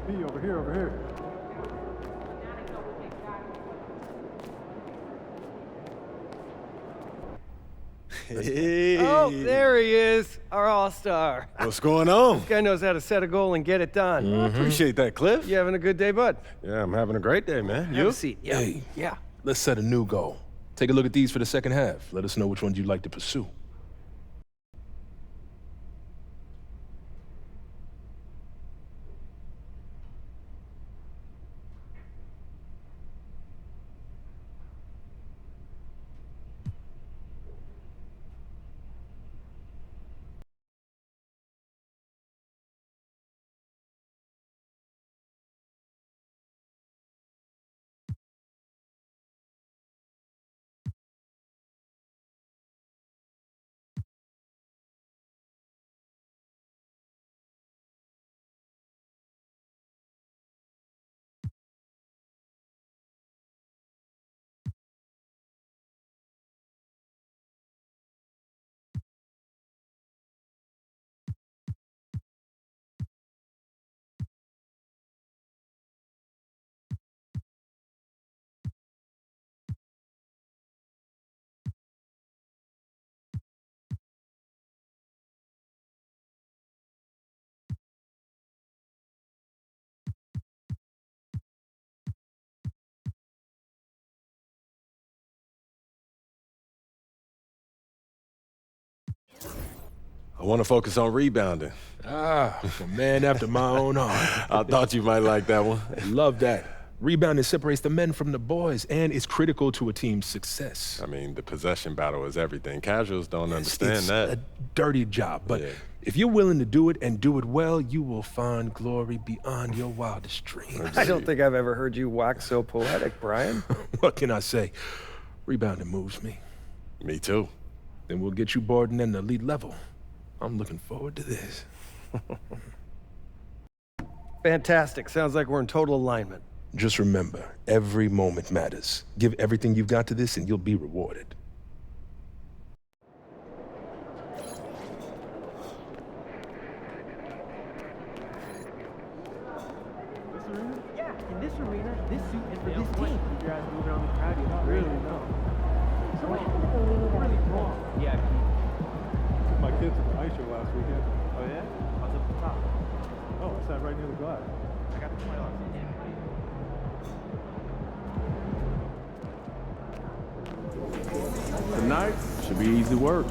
EP, over here, over here. Hey. Oh, there he is, our all-star. What's going on? This guy knows how to set a goal and get it done. Appreciate that, Cliff. You having a good day, bud? Yeah, I'm having a great day, man. Have You? a seat. Yeah. Hey. Yeah. Let's set a new goal. Take a look at these for the second half. Let us know which ones you'd like to pursue. I want to focus on rebounding. Ah, a man after my own heart. I thought you might like that one. Love that. Rebounding separates the men from the boys and is critical to a team's success. I mean, the possession battle is everything. Casuals don't understand It's that. a dirty job, but Yeah. if you're willing to do it and do it well, you will find glory beyond your wildest dreams. I don't think I've ever heard you wax so poetic, Brian. What can I say? Rebounding moves me. Me too. Then we'll get you boarding in the elite level. I'm looking forward to this. Fantastic. Sounds like we're in total alignment. Just remember, every moment matters. Give everything you've got to this and you'll be rewarded. Yeah, in this arena, this suit is for this team. You guys move around the crowd, you don't really know. So what happened to the leading really wrong? Yeah. Took my kids to the ice show last weekend. Oh yeah? I was up at the top. Oh, I sat right near the glass. I got the $20. Tonight should be easy work.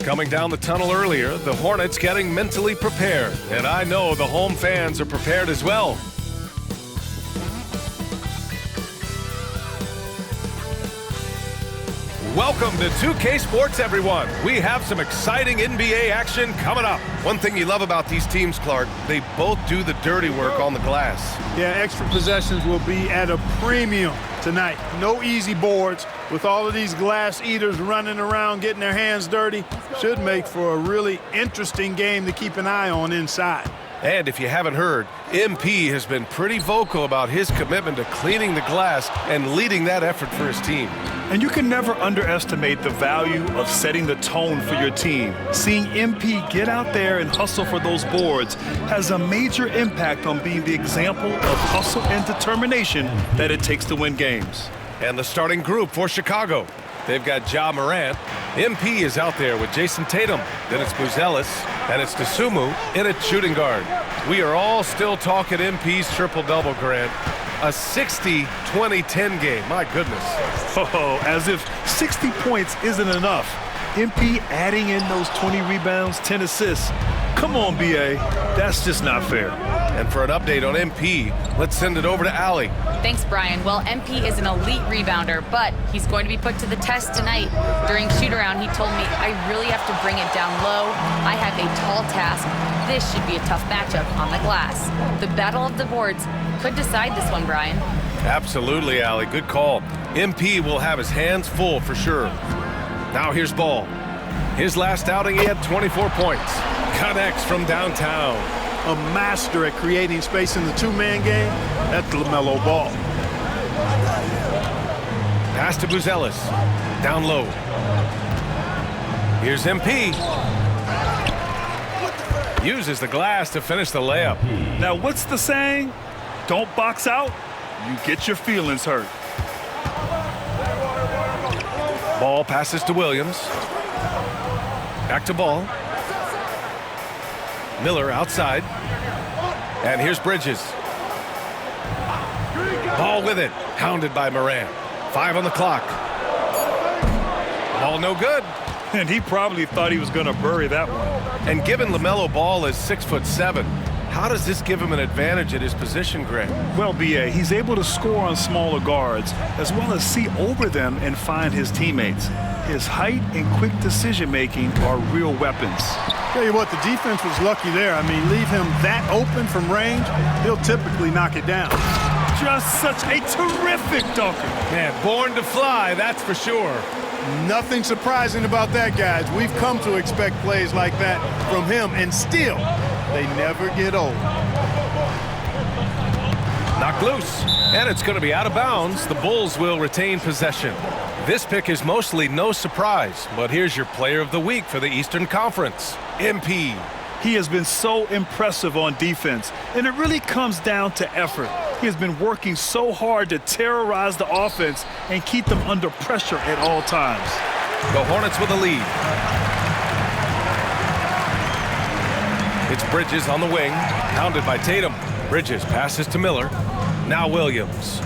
Coming down the tunnel earlier, the Hornets getting mentally prepared. And I know the home fans are prepared as well. Welcome to 2K Sports, everyone. We have some exciting NBA action coming up. One thing you love about these teams, Clark, they both do the dirty work on the glass. Yeah, extra possessions will be at a premium tonight. No easy boards. With all of these glass eaters running around getting their hands dirty, should make for a really interesting game to keep an eye on inside. And if you haven't heard, MP has been pretty vocal about his commitment to cleaning the glass and leading that effort for his team. And you can never underestimate the value of setting the tone for your team. Seeing MP get out there and hustle for those boards has a major impact on being the example of hustle and determination that it takes to win games. And the starting group for Chicago. They've got Ja Morant. MP is out there with Jayson Tatum. Then it's Buzelis. And it's Dosunmu in at shooting guard. We are all still talking MP's triple-double, Grant. A 60-20-10 game. My goodness. Oh, as if 60 points isn't enough. MP adding in those 20 rebounds, 10 assists Come on, B.A. That's just not fair. And for an update on MP, let's send it over to Allie. Thanks, Brian. Well, MP is an elite rebounder, but he's going to be put to the test tonight. During shoot-around, he told me, I really have to bring it down low. I have a tall task. This should be a tough matchup on the glass. The battle of the boards could decide this one, Brian. Absolutely, Allie. Good call. MP will have his hands full for sure. Now here's Ball. His last outing, he had 24 points. Connects from downtown. A master at creating space in the two-man game. That's LaMelo Ball. Pass to Buzelis. Down low. Here's MP. Uses the glass to finish the layup. Now, what's the saying? Don't box out, you get your feelings hurt. Ball passes to Williams. Back to Ball. Miller outside. And here's Bridges. Ball with it. Hounded by Morant. 5 on the clock. Ball no good. And he probably thought he was going to bury that one. And given LaMelo Ball is 6'7", how does this give him an advantage at his position, Greg? Well, B.A., he's able to score on smaller guards as well as see over them and find his teammates. His height and quick decision-making are real weapons. Tell you what, the defense was lucky there. I mean, leave him that open from range, he'll typically knock it down. Just such a terrific dunker. Man, born to fly, that's for sure. Nothing surprising about that, guys. We've come to expect plays like that from him, and still, they never get old. Knocked loose, and it's going to be out of bounds. The Bulls will retain possession. This pick is mostly no surprise, but here's your player of the week for the Eastern Conference, MP. He has been so impressive on defense, and it really comes down to effort. He has been working so hard to terrorize the offense and keep them under pressure at all times. The Hornets with a lead. It's Bridges on the wing, hounded by Tatum. Bridges passes to Miller. Now Williams.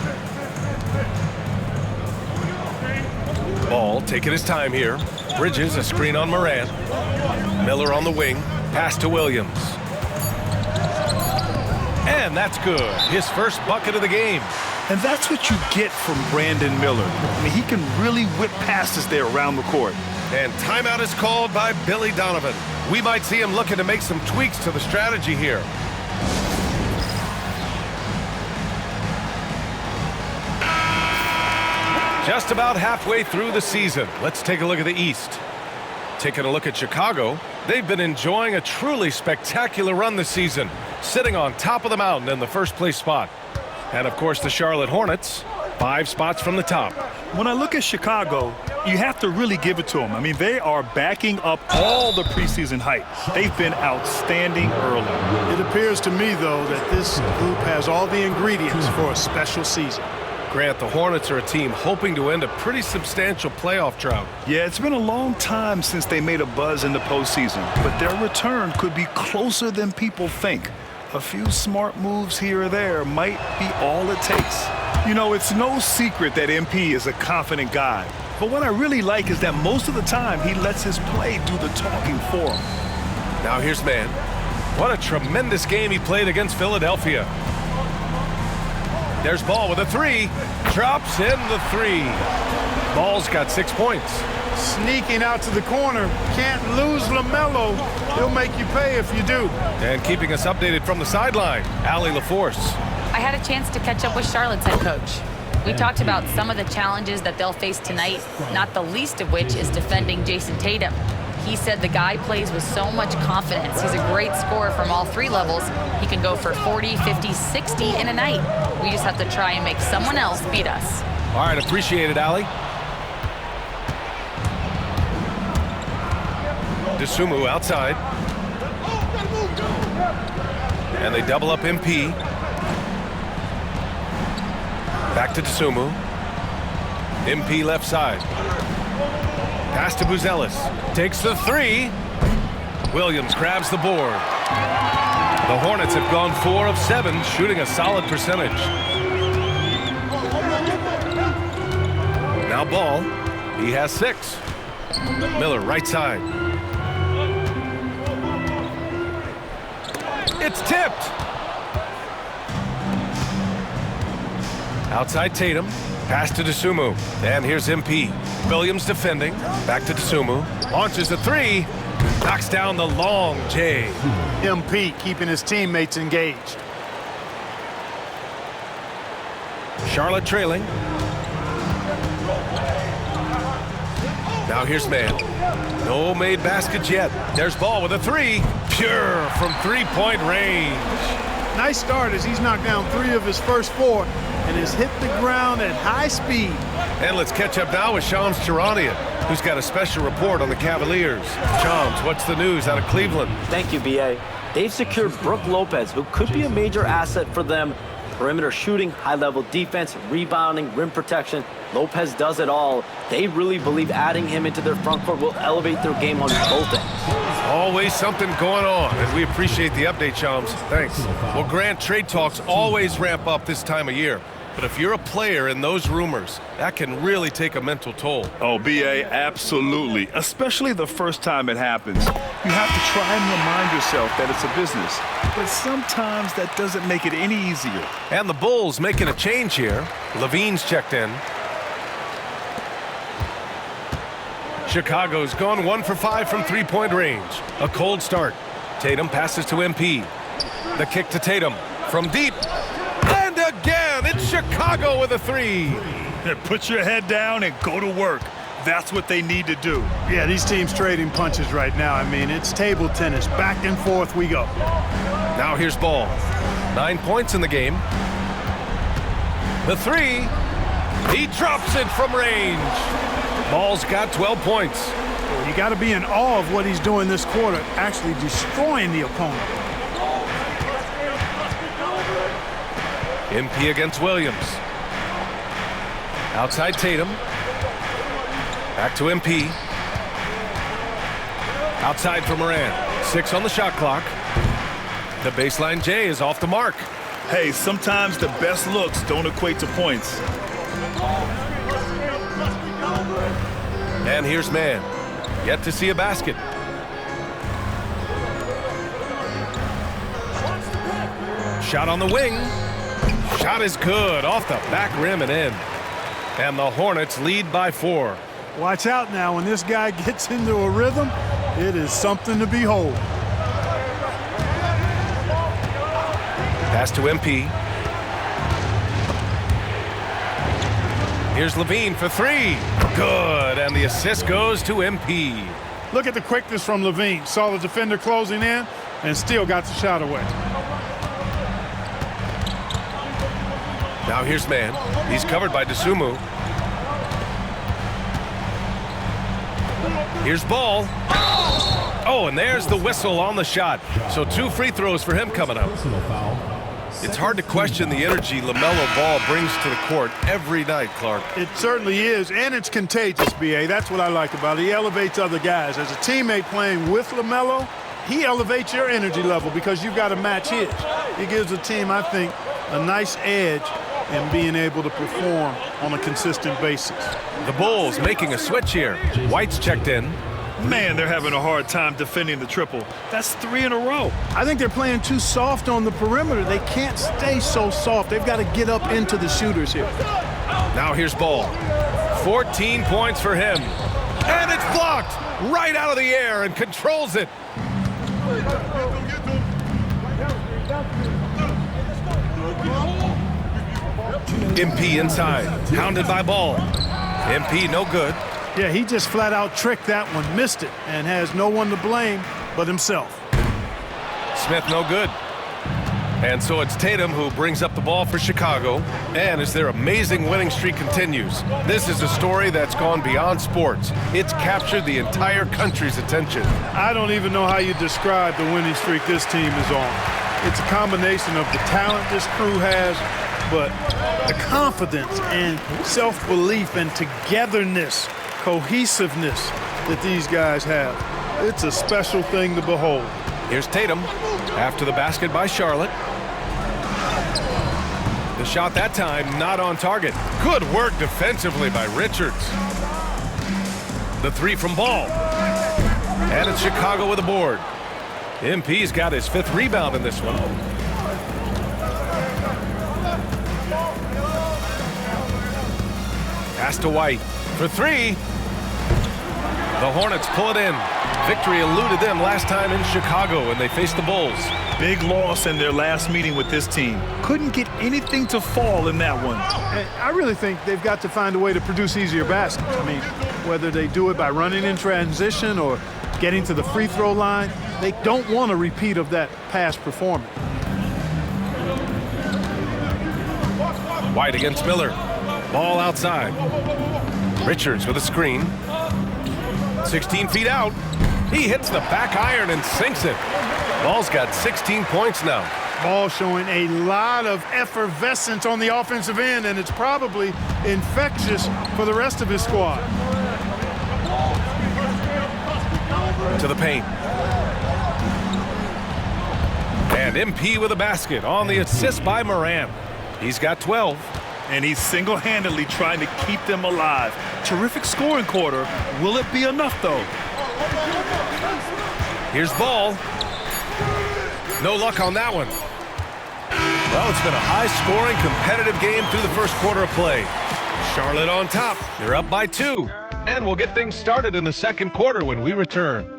Ball taking his time here. Bridges a screen on Morant. Miller on the wing. Pass to Williams. And that's good. His first bucket of the game. And that's what you get from Brandon Miller. I mean, he can really whip passes there around the court. And timeout is called by Billy Donovan. We might see him looking to make some tweaks to the strategy here. Just about halfway through the season. Let's take a look at the East. Taking a look at Chicago, they've been enjoying a truly spectacular run this season, sitting on top of the mountain in the first place spot. And of course the Charlotte Hornets, 5 spots from the top. When I look at Chicago, you have to really give it to them. I mean, they are backing up all the preseason hype. They've been outstanding early. It appears to me, though, that this group has all the ingredients for a special season. Grant, the Hornets are a team hoping to end a pretty substantial playoff drought. Yeah, it's been a long time since they made a buzz in the postseason, but their return could be closer than people think. A few smart moves here or there might be all it takes. You know, it's no secret that MP is a confident guy, but what I really like is that most of the time he lets his play do the talking for him. Now here's Mann. What a tremendous game he played against Philadelphia. There's Ball with a 3. Drops in the 3. Ball's got 6 points. Sneaking out to the corner. Can't lose LaMelo. He'll make you pay if you do. And keeping us updated from the sideline, Allie LaForce. I had a chance to catch up with Charlotte's head coach. We talked about some of the challenges that they'll face tonight, not the least of which is defending Jayson Tatum. He said the guy plays with so much confidence. He's a great scorer from all 3 levels. He can go for 40, 50, 60 in a night. We just have to try and make someone else beat us. All right, appreciate it, Allie. Dosunmu outside. And they double up MP. Back to Dosunmu. MP left side. Pass to Buzelis. Takes the 3. Williams grabs the board. The Hornets have gone 4 of 7, shooting a solid percentage. Now Ball. He has 6. Miller right side. It's tipped. Outside Tatum. Pass to Dosunmu. And here's MP. Williams defending. Back to Dosunmu. Launches a three. Knocks down the long J. MP keeping his teammates engaged. Charlotte trailing. Now here's man. No made baskets yet. There's ball with a three. Pure from three-point range. Nice start as he's knocked down 3 of his first 4 and has hit the ground at high speed. And let's catch up now with Shams Charania, who's got a special report on the Cavaliers. Shams, what's the news out of Cleveland? Thank you, B.A. They've secured Brook Lopez, who could be a major asset for them. Perimeter shooting, high-level defense, rebounding, rim protection. Lopez does it all. They really believe adding him into their front court will elevate their game on both ends. Always something going on, and we appreciate the update, Shams. Thanks. Well, Grant, trade talks always ramp up this time of year. But if you're a player in those rumors, that can really take a mental toll. Oh, B.A., absolutely. Especially the first time it happens. You have to try and remind yourself that it's a business. But sometimes that doesn't make it any easier. And the Bulls making a change here. Levine's checked in. Chicago's gone 1 for 5 from three-point range. A cold start. Tatum passes to MP. The kick to Tatum from deep. And again, it's Chicago with a three. Put your head down and go to work. That's what they need to do. Yeah, these teams trading punches right now. I mean, it's table tennis. Back and forth we go. Now here's Ball. 9 points in the game. The three. He drops it from range. Ball's got 12 points. You got to be in awe of what he's doing this quarter, actually destroying the opponent. MP against Williams. Outside Tatum. Back to MP. Outside for Moran. 6 on the shot clock. The baseline J is off the mark. Hey, sometimes the best looks don't equate to points. And here's man. Yet to see a basket. Shot on the wing. Shot is good. Off the back rim and in. And the Hornets lead by 4. Watch out now. When this guy gets into a rhythm, it is something to behold. Pass to MP. Here's Levine for 3. Good, and the assist goes to MP. Look at the quickness from Levine. Saw the defender closing in and still got the shot away. Now here's man. He's covered by Dosunmu. Here's Ball. Oh, and there's the whistle on the shot. So 2 free throws for him coming up. It's hard to question the energy LaMelo Ball brings to the court every night, Clark. It certainly is, and it's contagious, B.A. That's what I like about it. He elevates other guys. As a teammate playing with LaMelo, he elevates your energy level because you've got to match his. He gives the team, I think, a nice edge in being able to perform on a consistent basis. The Bulls making a switch here. White's checked in. Man, they're having a hard time defending the triple. That's 3 in a row. I think they're playing too soft on the perimeter. They can't stay so soft. They've got to get up into the shooters here. Now here's Ball. 14 points for him. And it's blocked right out of the air and controls it. MP inside. Hounded by Ball. MP no good. Yeah, he just flat out tricked that one, missed it, and has no one to blame but himself. Smith no good. And so it's Tatum who brings up the ball for Chicago. And as their amazing winning streak continues, this is a story that's gone beyond sports. It's captured the entire country's attention. I don't even know how you describe the winning streak this team is on. It's a combination of the talent this crew has, but the confidence and self-belief and togetherness, cohesiveness that these guys have. It's a special thing to behold. Here's Tatum after the basket by Charlotte. The shot that time not on target. Good work defensively by Richards. The 3 from Ball. And it's Chicago with a board. MP's got his 5th rebound in this one. Pass to White for 3. The Hornets pull it in. Victory eluded them last time in Chicago when they faced the Bulls. Big loss in their last meeting with this team. Couldn't get anything to fall in that one. I really think they've got to find a way to produce easier baskets. I mean, whether they do it by running in transition or getting to the free throw line, they don't want a repeat of that past performance. White against Miller. Ball outside. Richards with a screen. 16 feet out. He hits the back iron and sinks it. Ball's got 16 points now. Ball showing a lot of effervescence on the offensive end, and it's probably infectious for the rest of his squad. To the paint. And MP with a basket on the assist by Morant. He's got 12. And he's single-handedly trying to keep them alive. Terrific scoring quarter. Will it be enough, though? Here's Ball. No luck on that one. Well, it's been a high-scoring, competitive game through the first quarter of play. Charlotte on top. They're up by 2. And we'll get things started in the second quarter when we return.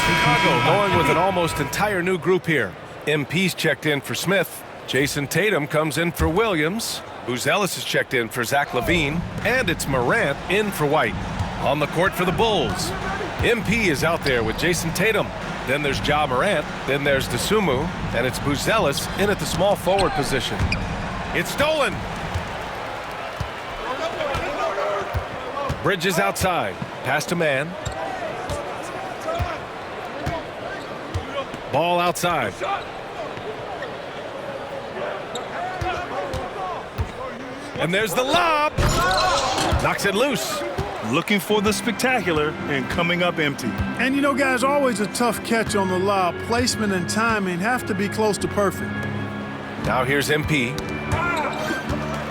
Chicago going with an almost entire new group here. MP's checked in for Smith. Jayson Tatum comes in for Williams. Ellis is checked in for Zach LaVine. And it's Morant in for White. On the court for the Bulls. MP is out there with Jayson Tatum. Then there's Ja Morant. Then there's Dosunmu. And it's Ellis in at the small forward position. It's stolen. Bridges outside. Pass to man. Ball outside. And there's the lob. Knocks it loose. Looking for the spectacular and coming up empty. And you know, guys, always a tough catch on the lob. Placement and timing have to be close to perfect. Now here's MP.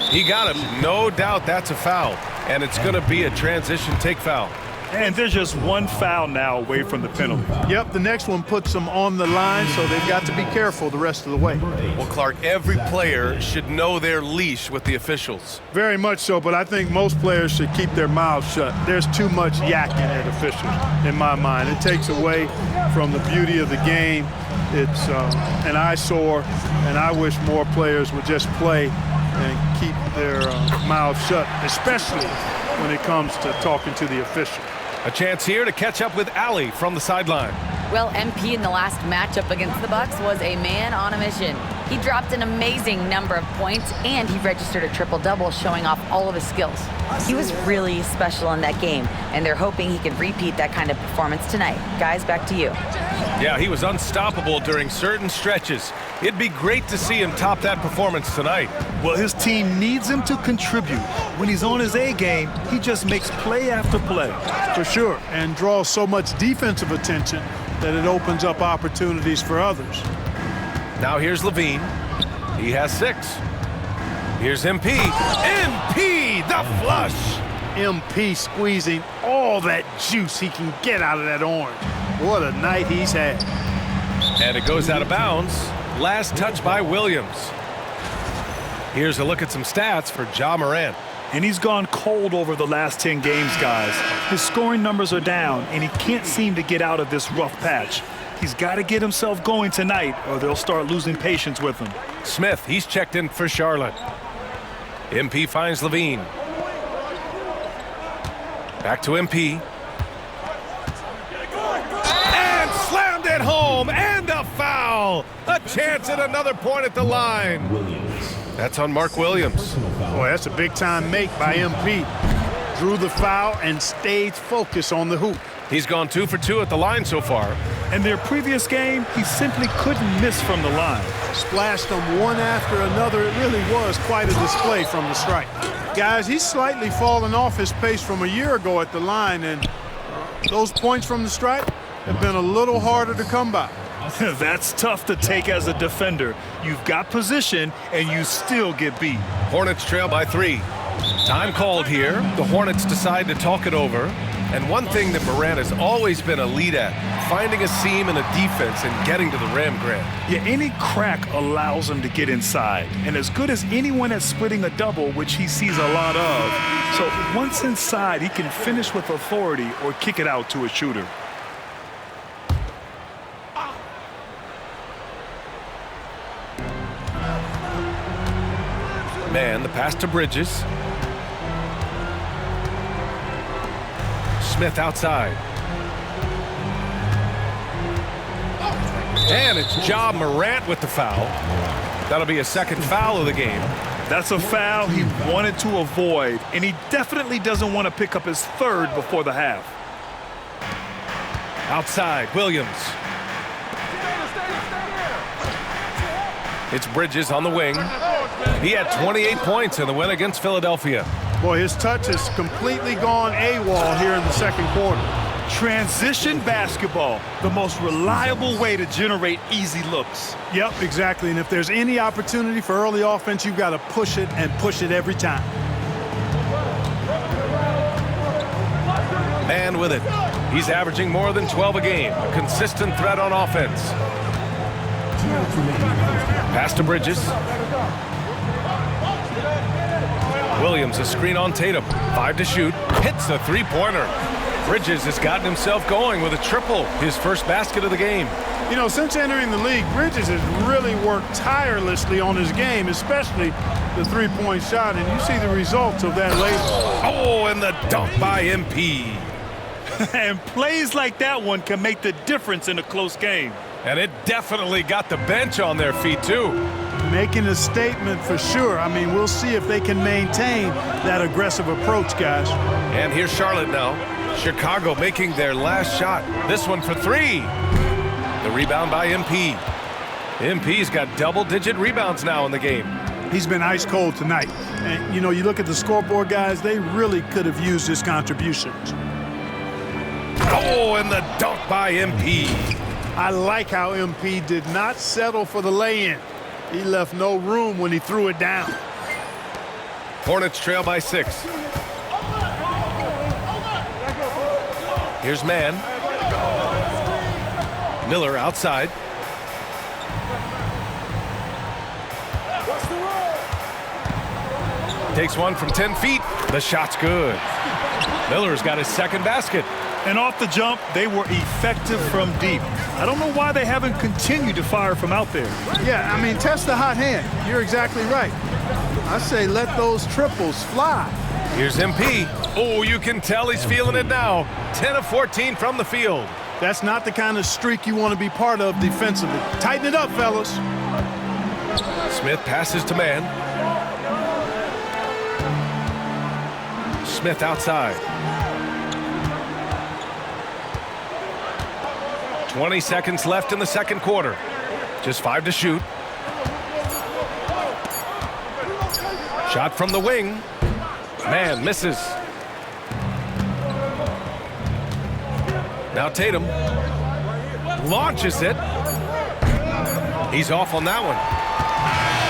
He got him. No doubt that's a foul. And it's going to be a transition take foul. And there's just one foul now away from the penalty. Yep, the next one puts them on the line, so they've got to be careful the rest of the way. Well, Clark, every player should know their leash with the officials. Very much so, but I think most players should keep their mouths shut. There's too much yakking at officials, in my mind. It takes away from the beauty of the game. It's an eyesore, and I wish more players would just play and keep their mouths shut, especially when it comes to talking to the official. A chance here to catch up with Allie from the sideline. Well, MP in the last matchup against the Bucks was a man on a mission. He dropped an amazing number of points, and he registered a triple-double, showing off all of his skills. He was really special in that game, and they're hoping he can repeat that kind of performance tonight. Guys, back to you. Yeah, he was unstoppable during certain stretches. It'd be great to see him top that performance tonight. Well, his team needs him to contribute. When he's on his A game, he just makes play after play. For sure, and draws so much defensive attention that it opens up opportunities for others. Now here's LaVine. He has 6. Here's MP. MP, the flush. MP squeezing all that juice he can get out of that orange. What a night he's had. And it goes out of bounds. Last touch by Williams. Here's a look at some stats for Ja Morant. And he's gone cold over the last 10 games, guys. His scoring numbers are down, and he can't seem to get out of this rough patch. He's got to get himself going tonight, or they'll start losing patience with him. Smith, he's checked in for Charlotte. MP finds LaVine. Back to MP. And slammed it home, and a foul. A chance at another point at the line. That's on Mark Williams. Boy, that's a big-time make by MP. Drew the foul and stayed focused on the hoop. He's gone 2 for 2 at the line so far. In their previous game, he simply couldn't miss from the line. Splashed them one after another. It really was quite a display from the stripe. Guys, he's slightly fallen off his pace from a year ago at the line, and those points from the stripe have been a little harder to come by. That's tough to take as a defender. You've got position, and you still get beat. Hornets trail by 3. Time called here. The Hornets decide to talk it over. And one thing that Morant has always been a lead at, finding a seam in a defense and getting to the rim, Grant. Yeah, any crack allows him to get inside. And as good as anyone at splitting a double, which he sees a lot of. So once inside, he can finish with authority or kick it out to a shooter. Man, the pass to Bridges. Smith outside. And it's Ja Morant with the foul. That'll be a second foul of the game. That's a foul he wanted to avoid, and he definitely doesn't want to pick up his third before the half. Outside, Williams. It's Bridges on the wing. He had 28 points in the win against Philadelphia. Boy, his touch has completely gone AWOL here in the second quarter. Transition basketball, the most reliable way to generate easy looks. Yep, exactly. And if there's any opportunity for early offense, you've got to push it and push it every time. Man with it. He's averaging more than 12 a game. A consistent threat on offense. Pass to Bridges. Williams, a screen on Tatum. 5 to shoot. Hits a three-pointer. Bridges has gotten himself going with a triple. His first basket of the game. You know, since entering the league, Bridges has really worked tirelessly on his game, especially the three-point shot, and you see the results of that later. Oh, and the dunk by MP. And plays like that one can make the difference in a close game. And it definitely got the bench on their feet, too. Making a statement for sure. I mean, we'll see if they can maintain that aggressive approach, guys. And here's Charlotte now. Chicago making their last shot. This one for 3. The rebound by MP. MP's got double-digit rebounds now in the game. He's been ice cold tonight. And, you know, you look at the scoreboard, guys, they really could have used his contributions. Oh, and the dunk by MP. I like how MP did not settle for the lay-in. He left no room when he threw it down. Hornets trail by 6. Here's Man. Miller outside. Takes one from 10 feet. The shot's good. Miller's got his second basket. And off the jump, they were effective from deep. I don't know why they haven't continued to fire from out there. Yeah, I mean, test the hot hand. You're exactly right. I say let those triples fly. Here's MP. Oh, you can tell he's feeling it now. 10 of 14 from the field. That's not the kind of streak you want to be part of defensively. Tighten it up, fellas. Smith passes to Man. Smith outside. 20 seconds left in the second quarter. Just 5 to shoot. Shot from the wing. Man misses. Now Tatum launches it. He's off on that one.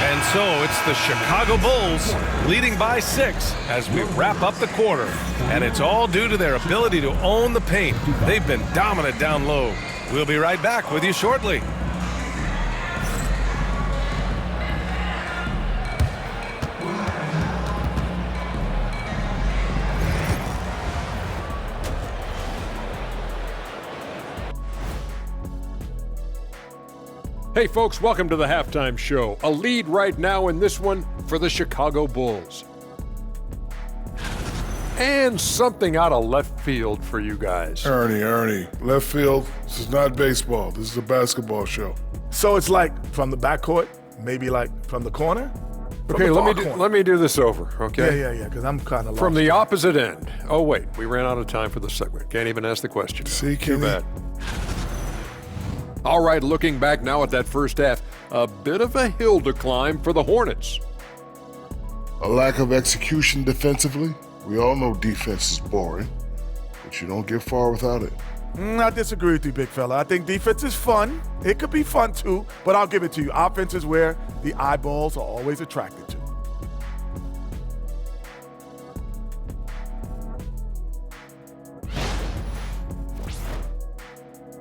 And so it's the Chicago Bulls leading by 6 as we wrap up the quarter. And it's all due to their ability to own the paint. They've been dominant down low. We'll be right back with you shortly. Hey folks, welcome to the halftime show. A lead right now in this one for the Chicago Bulls. And something out of left field for you guys. Ernie, left field, this is not baseball. This is a basketball show. So it's like from the backcourt, maybe like from the corner? Okay, let me do this over, okay? Yeah, because I'm kind of lost. From the opposite end. Oh, wait, we ran out of time for the segment. Can't even ask the question. See, Too bad. All right, looking back now at that first half, a bit of a hill to climb for the Hornets. A lack of execution defensively. We all know defense is boring, but you don't get far without it. I disagree with you, big fella. I think defense is fun. It could be fun too, but I'll give it to you. Offense is where the eyeballs are always attracted to.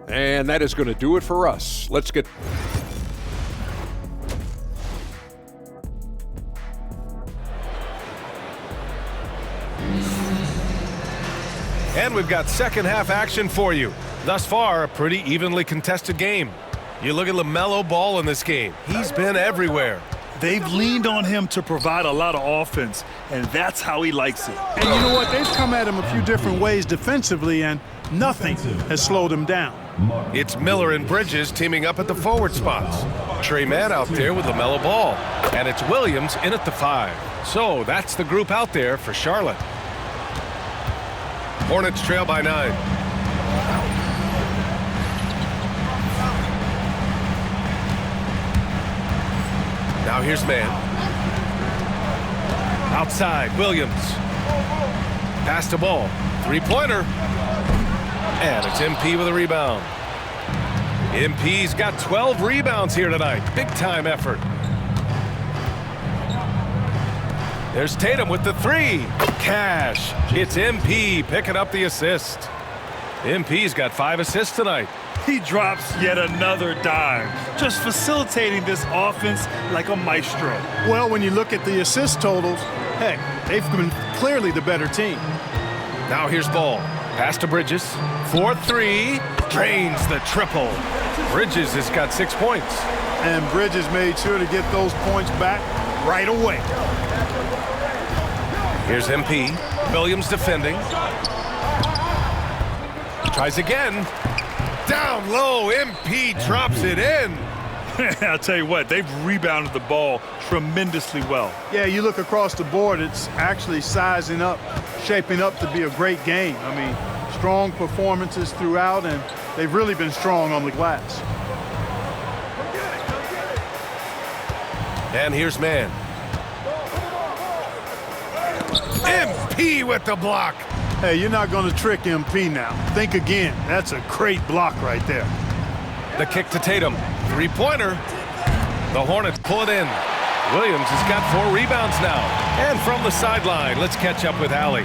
And that is going to do it for us. Let's get... And we've got second half action for you. Thus far, a pretty evenly contested game. You look at LaMelo Ball in this game. He's been everywhere. They've leaned on him to provide a lot of offense, and that's how he likes it. And you know what? They've come at him a few different ways defensively, and nothing has slowed him down. It's Miller and Bridges teaming up at the forward spots. Trey Mann out there with LaMelo Ball. And it's Williams in at the 5. So that's the group out there for Charlotte. Hornets trail by 9. Now here's Mann. Outside, Williams. Pass to Ball. Three-pointer. And it's MP with a rebound. MP's got 12 rebounds here tonight. Big-time effort. There's Tatum with the 3. Cash. It's MP picking up the assist. MP's got 5 assists tonight. He drops yet another dime, just facilitating this offense like a maestro. Well, when you look at the assist totals, heck, they've been clearly the better team. Now here's Ball. Pass to Bridges. 4-3. Drains the triple. Bridges has got 6 points. And Bridges made sure to get those points back right away. Here's MP. Williams defending. Tries again. Down low. MP drops it in. I'll tell you what, they've rebounded the ball tremendously well. Yeah, you look across the board, it's actually sizing up, shaping up to be a great game. I mean, strong performances throughout, and they've really been strong on the glass. And here's Mann. MP with the block. Hey, you're not going to trick MP now. Think again. That's a great block right there. The kick to Tatum. Three-pointer. The Hornets pull it in. Williams has got 4 rebounds now. And from the sideline, let's catch up with Allie.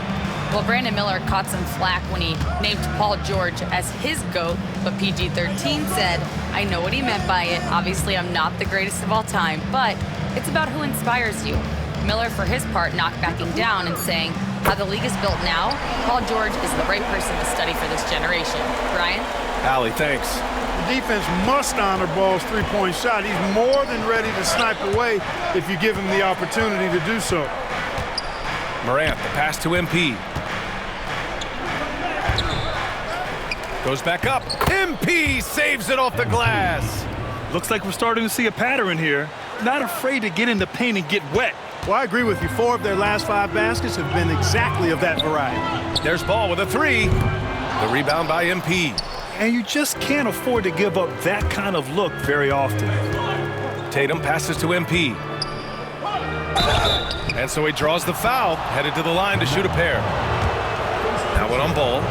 Well, Brandon Miller caught some flack when he named Paul George as his GOAT, but PG-13 said, I know what he meant by it. Obviously, I'm not the greatest of all time, but it's about who inspires you. Miller, for his part, not backing down and saying, how the league is built now, Paul George is the right person to study for this generation. Brian? Allie, thanks. The defense must honor Ball's three-point shot. He's more than ready to snipe away if you give him the opportunity to do so. Morant, the pass to MP. Goes back up. MP saves it off the glass. Looks like we're starting to see a pattern here. Not afraid to get in the paint and get wet. Well, I agree with you. 4 of their last 5 baskets have been exactly of that variety. There's Ball with a 3. The rebound by MP. And you just can't afford to give up that kind of look very often. Tatum passes to MP. And so he draws the foul, headed to the line to shoot a pair. Now one on Ball.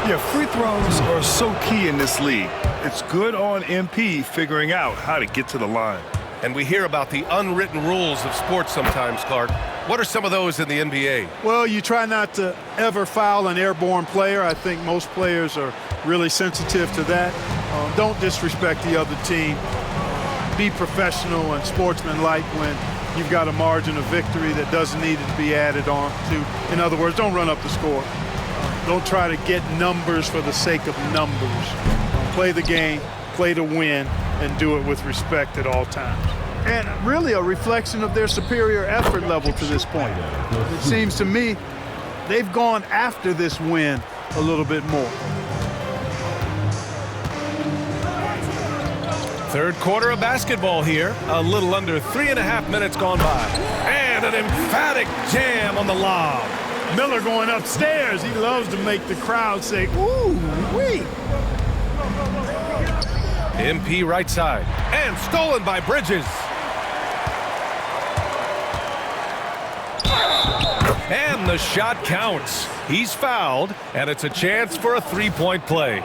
Yeah, free throws are so key in this league. It's good on MP figuring out how to get to the line. And we hear about the unwritten rules of sports sometimes, Clark. What are some of those in the NBA? Well, you try not to ever foul an airborne player. I think most players are really sensitive to that. Don't disrespect the other team. Be professional and sportsmanlike when you've got a margin of victory that doesn't need to be added on to. In other words, don't run up the score. Don't try to get numbers for the sake of numbers. Play the game, play to win, and do it with respect at all times. And really a reflection of their superior effort level to this point. It seems to me they've gone after this win a little bit more. Third quarter of basketball here. A little under 3.5 minutes gone by. And an emphatic jam on the lob. Miller going upstairs. He loves to make the crowd say, ooh, wee. MP right side. And stolen by Bridges. And the shot counts. He's fouled, and it's a chance for a three-point play.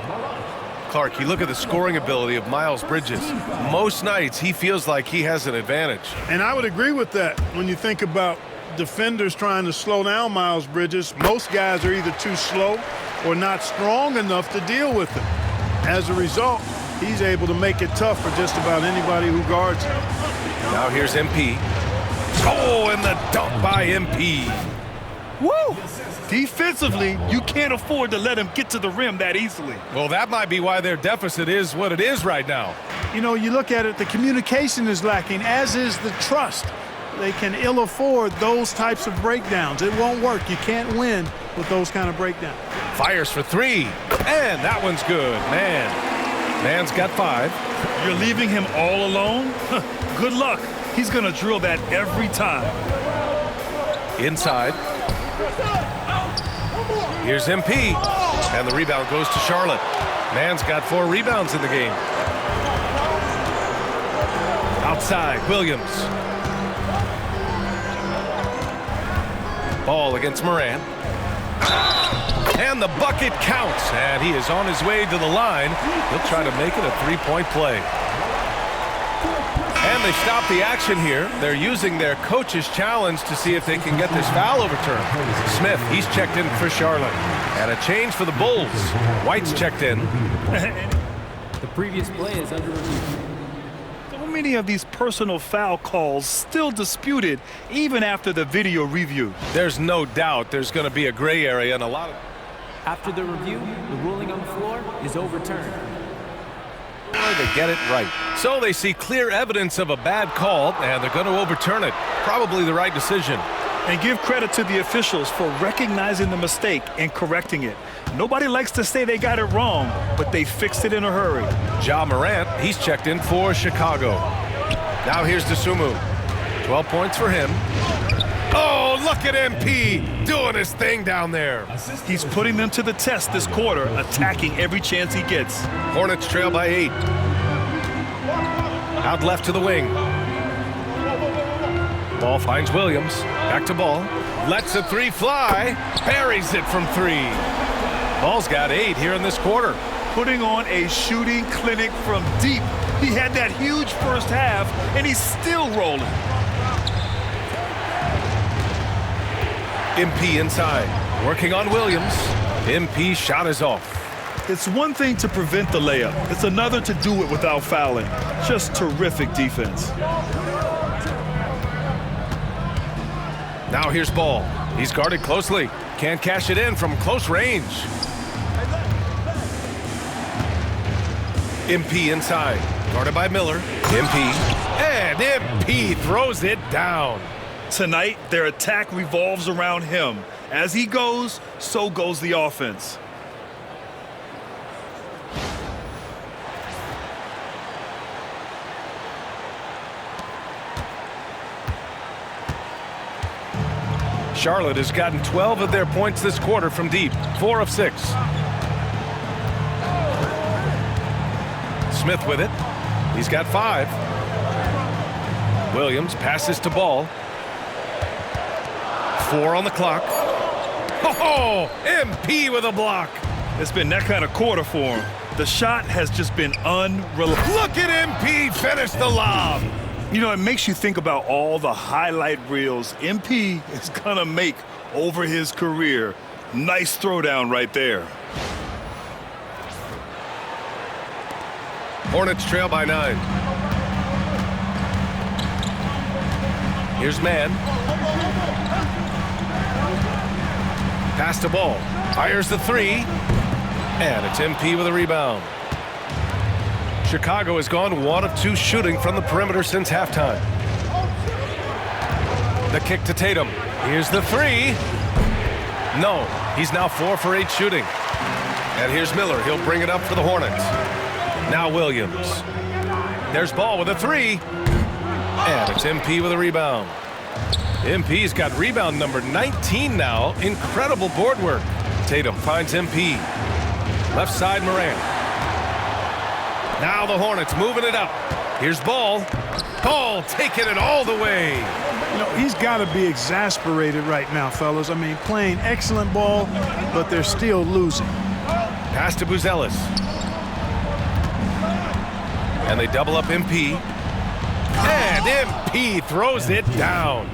Clark, you look at the scoring ability of Miles Bridges. Most nights, he feels like he has an advantage. And I would agree with that when you think about defenders trying to slow down Miles Bridges. Most guys are either too slow or not strong enough to deal with him. As a result, he's able to make it tough for just about anybody who guards him. Now here's MP. Oh, and the dunk by MP. Woo! Defensively, you can't afford to let him get to the rim that easily. Well, that might be why their deficit is what it is right now. You know, you look at it, the communication is lacking, as is the trust. They can ill afford those types of breakdowns. It won't work. You can't win with those kind of breakdowns. Fires for three, and that one's good. Man's got 5. You're leaving him all alone? Good luck. He's going to drill that every time. Inside. Here's MP, and the rebound goes to Charlotte. Man's got 4 rebounds in the game. Outside, Williams. Ball against Moran. And the bucket counts, and he is on his way to the line. He'll try to make it a 3-point play. And they stop the action here. They're using their coach's challenge to see if they can get this foul overturned. Smith, he's checked in for Charlotte. And a change for the Bulls. White's checked in. The previous play is under review. So many of these personal foul calls still disputed even after the video review. There's no doubt there's going to be a gray area and a lot of... After the review, the ruling on the floor is overturned. They get it right. So they see clear evidence of a bad call, and they're going to overturn it. Probably the right decision. And give credit to the officials for recognizing the mistake and correcting it. Nobody likes to say they got it wrong, but they fixed it in a hurry. Ja Morant, he's checked in for Chicago. Now here's Dosunmu. 12 points for him. Oh, look at MP doing his thing down there. He's putting them to the test this quarter, attacking every chance he gets. Hornets trail by 8. Out left to the wing. Ball finds Williams. Back to Ball. Lets the 3 fly. Buries it from 3. Ball's got 8 here in this quarter. Putting on a shooting clinic from deep. He had that huge first half, and he's still rolling. MP inside, working on Williams. MP shot is off. It's one thing to prevent the layup. It's another to do it without fouling. Just terrific defense. Now here's Ball. He's guarded closely. Can't cash it in from close range. MP inside, guarded by Miller. MP, and MP throws it down. Tonight, their attack revolves around him. As he goes, so goes the offense. Charlotte has gotten 12 of their points this quarter from deep, 4 of 6. Smith with it. He's got 5. Williams passes to Ball. 4 on the clock. Oh, MP with a block. It's been that kind of quarter for him. The shot has just been unreliable. Look at MP finish the lob. You know, it makes you think about all the highlight reels MP is going to make over his career. Nice throwdown right there. Hornets trail by 9. Here's Man. Pass to Ball. Fires the 3. And it's MP with a rebound. Chicago has gone 1 of 2 shooting from the perimeter since halftime. The kick to Tatum. Here's the 3. No, he's now 4 for 8 shooting. And here's Miller. He'll bring it up for the Hornets. Now Williams. There's Ball with a 3. And it's MP with a rebound. MP's got rebound number 19 now. Incredible board work. Tatum finds MP. Left side, Moran. Now the Hornets moving it up. Here's Ball. Ball taking it all the way. You know, he's got to be exasperated right now, fellas. I mean, playing excellent ball, but they're still losing. Pass to Buzelis. And they double up MP. And MP throws it down.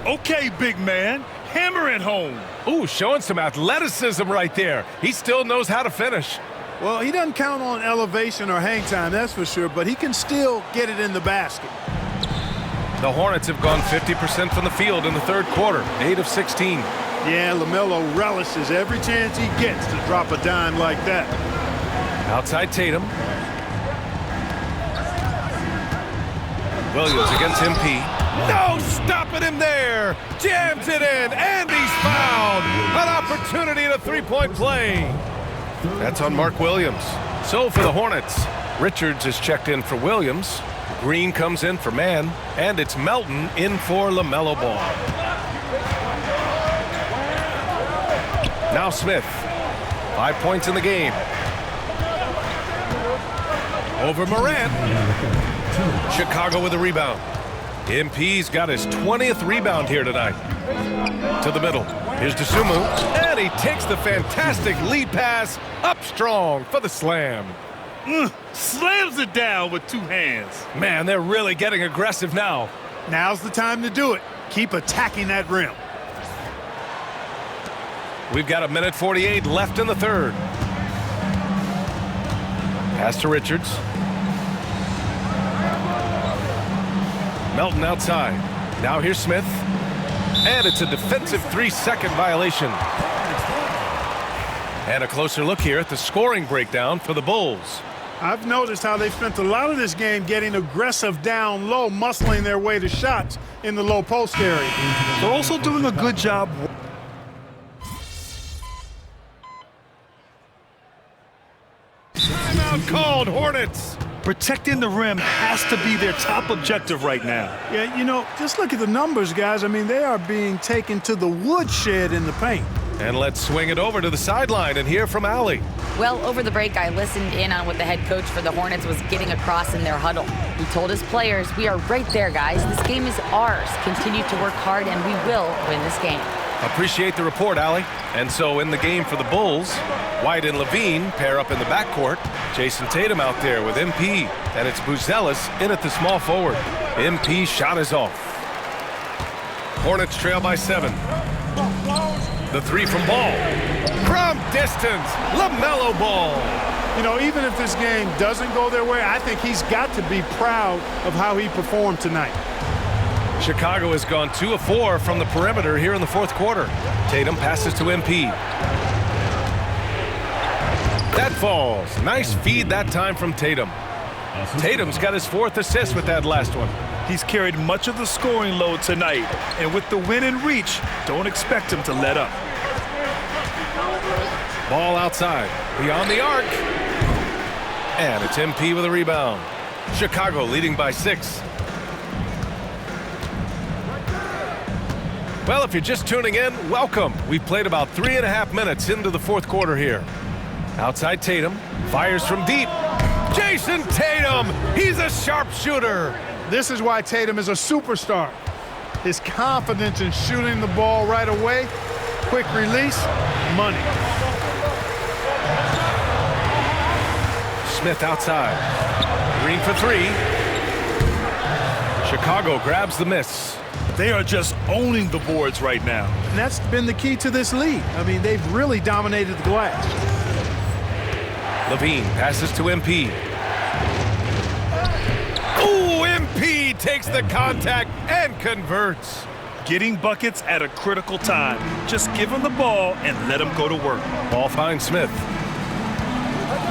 Okay, big man. Hammer it home. Ooh, showing some athleticism right there. He still knows how to finish. Well, he doesn't count on elevation or hang time, that's for sure, but he can still get it in the basket. The Hornets have gone 50% from the field in the third quarter, 8 of 16. Yeah, LaMelo relishes every chance he gets to drop a dime like that. Outside Tatum. Williams against MP. No stopping him there. Jams it in, and he's fouled. An opportunity at a three-point play. That's on Mark Williams. So for the Hornets, Richards is checked in for Williams. Green comes in for Mann, and it's Melton in for LaMelo Ball. Now Smith. 5 points in the game. Over Morant. Chicago with a rebound. MP's got his 20th rebound here tonight. To the middle. Here's Dosunmu. And he takes the fantastic lead pass up strong for the slam. Slams it down with two hands. Man, they're really getting aggressive now. Now's the time to do it. Keep attacking that rim. We've got 1:48 left in the third. Pass to Richards. Melton outside. Now here's Smith. And it's a defensive 3-second violation. And a closer look here at the scoring breakdown for the Bulls. I've noticed how they've spent a lot of this game getting aggressive down low, muscling their way to shots in the low post area. They're also doing a good job. Timeout called, Hornets. Protecting the rim has to be their top objective right now. Yeah, you know, just look at the numbers, guys. I mean, they are being taken to the woodshed in the paint. And let's swing it over to the sideline and hear from Allie. Well, over the break, I listened in on what the head coach for the Hornets was getting across in their huddle. He told his players, we are right there, guys. This game is ours. Continue to work hard, and we will win this game. Appreciate the report, Allie. And so in the game for the Bulls, White and Levine pair up in the backcourt. Jayson Tatum out there with MP. And it's Buzelis in at the small forward. MP shot is off. Hornets trail by 7. The three from Ball. From distance, LaMelo Ball. You know, even if this game doesn't go their way, I think he's got to be proud of how he performed tonight. Chicago has gone 2 of 4 from the perimeter here in the fourth quarter. Tatum passes to MP. That falls. Nice feed that time from Tatum. Tatum's got his 4th assist with that last one. He's carried much of the scoring load tonight, and with the win in reach, don't expect him to let up. Ball outside, beyond the arc. And it's MP with a rebound. Chicago leading by 6. Well, if you're just tuning in, welcome. We've played about 3.5 minutes into the fourth quarter here. Outside Tatum, fires from deep. Jayson Tatum, he's a sharpshooter. This is why Tatum is a superstar. His confidence in shooting the ball right away, quick release, money. Smith outside. Green for 3. Chicago grabs the miss. They are just owning the boards right now. And that's been the key to this league. I mean, they've really dominated the glass. Levine passes to MP. Ooh, MP takes the contact and converts. Getting buckets at a critical time. Just give him the ball and let him go to work. Ball finds Smith.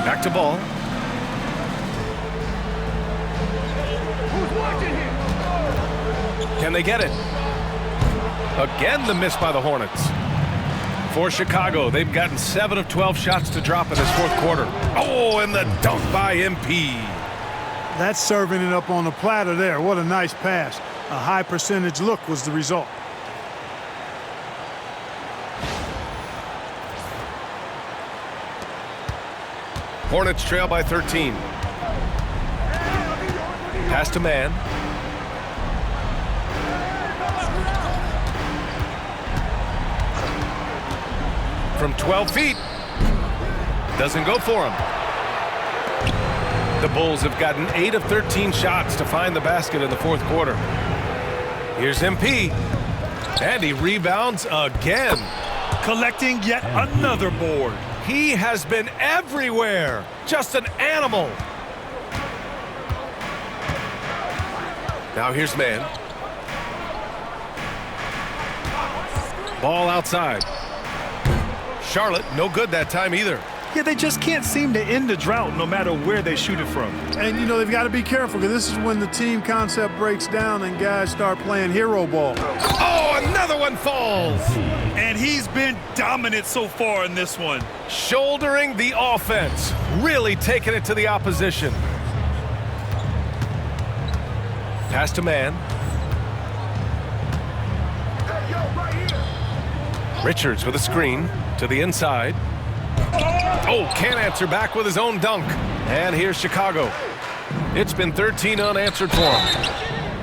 Back to Ball. Can they get it? Again, the miss by the Hornets. For Chicago, they've gotten 7 of 12 shots to drop in this fourth quarter. Oh, and the dunk by MP. That's serving it up on the platter there. What a nice pass. A high percentage look was the result. Hornets trail by 13. Pass to Mann. from 12 feet. Doesn't go for him. The Bulls have gotten 8 of 13 shots to find the basket in the fourth quarter. Here's MP. And he rebounds again. Collecting yet another board. He has been everywhere. Just an animal. Now here's man. Ball outside. Charlotte, no good that time either. Yeah, they just can't seem to end the drought no matter where they shoot it from. And, you know, they've got to be careful because this is when the team concept breaks down and guys start playing hero ball. Oh, another one falls. And he's been dominant so far in this one. Shouldering the offense. Really taking it to the opposition. Pass to man. Richards with a screen to the inside. Oh, can't answer back with his own dunk. And here's Chicago. It's been 13 unanswered for him.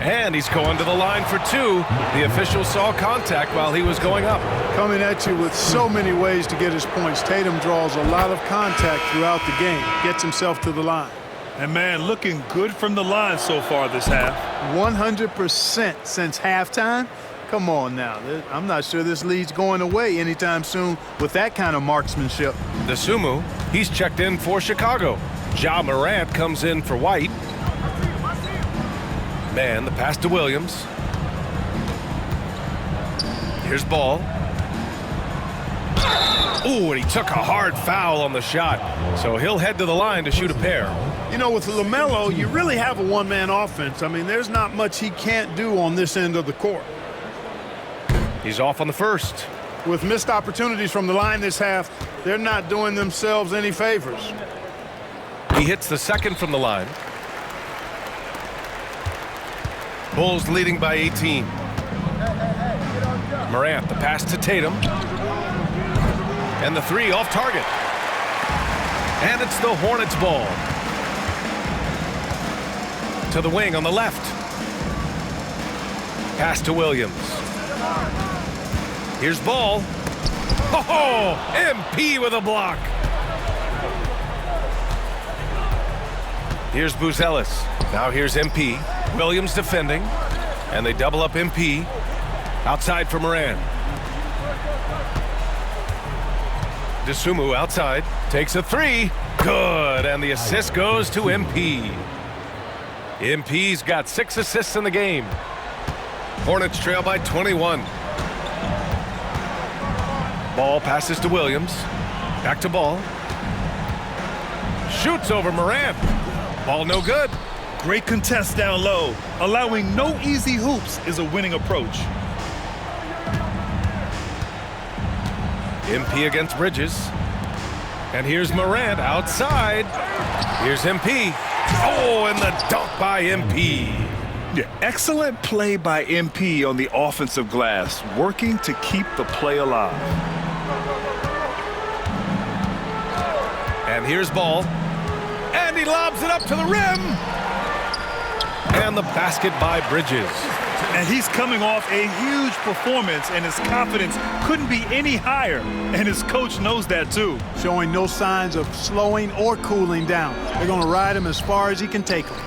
And he's going to the line for 2. The official saw contact while he was going up. Coming at you with so many ways to get his points. Tatum draws a lot of contact throughout the game. Gets himself to the line. And, man, looking good from the line so far this half. 100% since halftime. Come on now. I'm not sure this lead's going away anytime soon with that kind of marksmanship. Dosunmu, he's checked in for Chicago. Ja Morant comes in for White. Man, the pass to Williams. Here's Ball. Ooh, and he took a hard foul on the shot. So he'll head to the line to shoot a pair. You know, with LaMelo, you really have a one-man offense. I mean, there's not much he can't do on this end of the court. He's off on the first. With missed opportunities from the line this half, they're not doing themselves any favors. He hits the second from the line. Bulls leading by 18. Morant, the pass to Tatum. And the 3 off target. And it's the Hornets ball. To the wing on the left. Pass to Williams. Here's Ball. Oh, MP with a block. Here's Buzelis. Now here's MP. Williams defending. And they double up MP. Outside for Moran. Dosunmu outside. Takes a 3. Good. And the assist goes to MP. MP's got 6 assists in the game. Hornets trail by 21. Ball passes to Williams. Back to Ball. Shoots over Morant. Ball no good. Great contest down low. Allowing no easy hoops is a winning approach. MP against Bridges. And here's Morant outside. Here's MP. Oh, and the dunk by MP. Yeah, excellent play by MP on the offensive glass, working to keep the play alive. And here's Ball. And he lobs it up to the rim. And the basket by Bridges. And he's coming off a huge performance, and his confidence couldn't be any higher. And his coach knows that too. Showing no signs of slowing or cooling down. They're going to ride him as far as he can take him.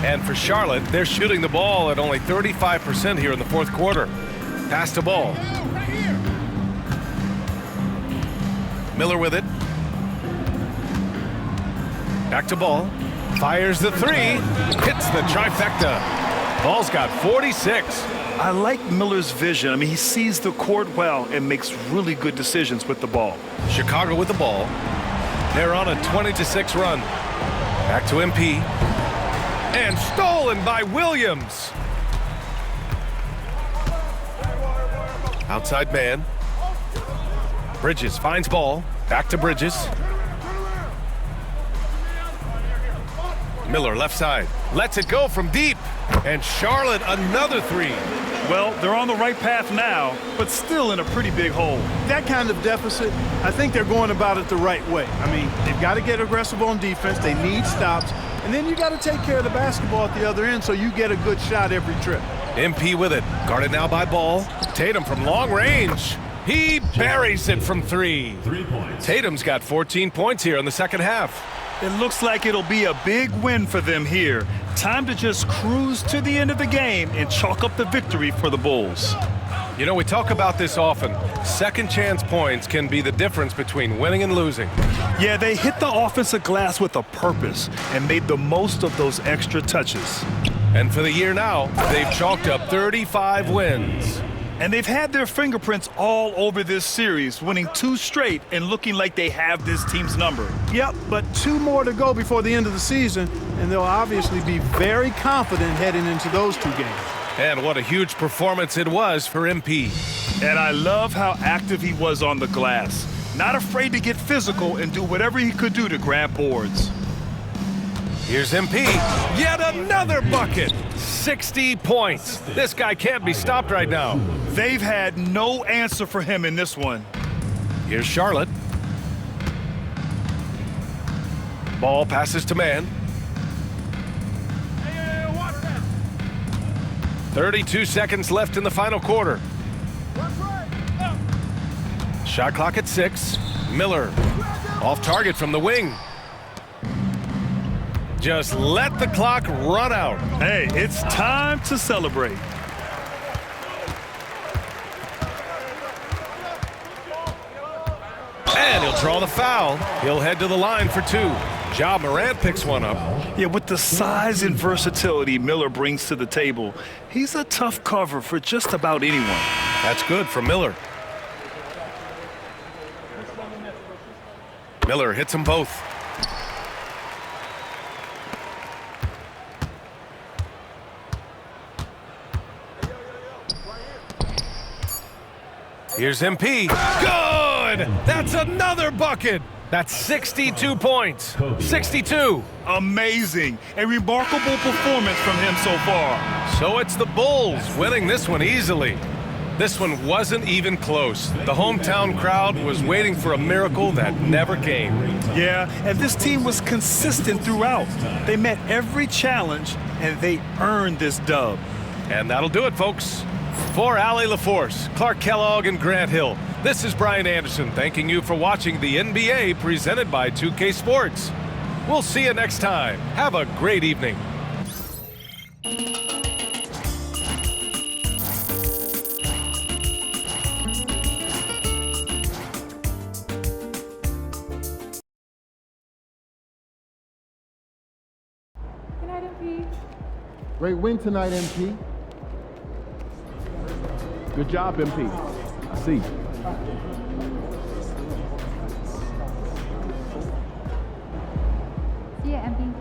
And for Charlotte, they're shooting the ball at only 35% here in the fourth quarter. Pass to Ball. Miller with it. Back to Ball. Fires the 3. Hits the trifecta. Ball's got 46. I like Miller's vision. I mean, he sees the court well and makes really good decisions with the ball. Chicago with the ball. They're on a 20-6 run. Back to MP. And stolen by Williams. Outside man. Bridges finds Ball. Back to Bridges. Miller left side. Lets it go from deep. And Charlotte another 3. Well, they're on the right path now, but still in a pretty big hole. That kind of deficit, I think they're going about it the right way. I mean, they've got to get aggressive on defense. They need stops. And then you got to take care of the basketball at the other end so you get a good shot every trip. MP with it. Guarded now by Ball. Tatum from long range. He buries it from 3. Tatum's got 14 points here in the second half. It looks like it'll be a big win for them here. Time to just cruise to the end of the game and chalk up the victory for the Bulls. You know, we talk about this often. Second chance points can be the difference between winning and losing. Yeah, they hit the offensive glass with a purpose and made the most of those extra touches. And for the year now, they've chalked up 35 wins. And they've had their fingerprints all over this series, winning 2 straight and looking like they have this team's number. Yep, but 2 more to go before the end of the season, and they'll obviously be very confident heading into those 2 games. And what a huge performance it was for MP. And I love how active he was on the glass. Not afraid to get physical and do whatever he could do to grab boards. Here's MP. Yet another bucket. 60 points. This guy can't be stopped right now. They've had no answer for him in this one. Here's Charlotte. Ball passes to man. 32 seconds left in the final quarter. Shot clock at 6. Miller off target from the wing. Just let the clock run out. Hey, it's time to celebrate. And he'll draw the foul. He'll head to the line for 2. Ja Morant picks one up. Yeah, with the size and versatility Miller brings to the table, he's a tough cover for just about anyone. That's good for Miller. Miller hits them both. Here's MP. Good! That's another bucket. That's 62 points. 62. Amazing. A remarkable performance from him so far. So it's the Bulls winning this one easily. This one wasn't even close. The hometown crowd was waiting for a miracle that never came. Yeah, and this team was consistent throughout. They met every challenge, and they earned this dub. And that'll do it, folks. For Allie LaForce, Clark Kellogg, and Grant Hill, this is Brian Anderson thanking you for watching the NBA presented by 2K Sports. We'll see you next time. Have a great evening. Good night, MP. Great win tonight, MP. Good job, MP. I see. See ya, MP.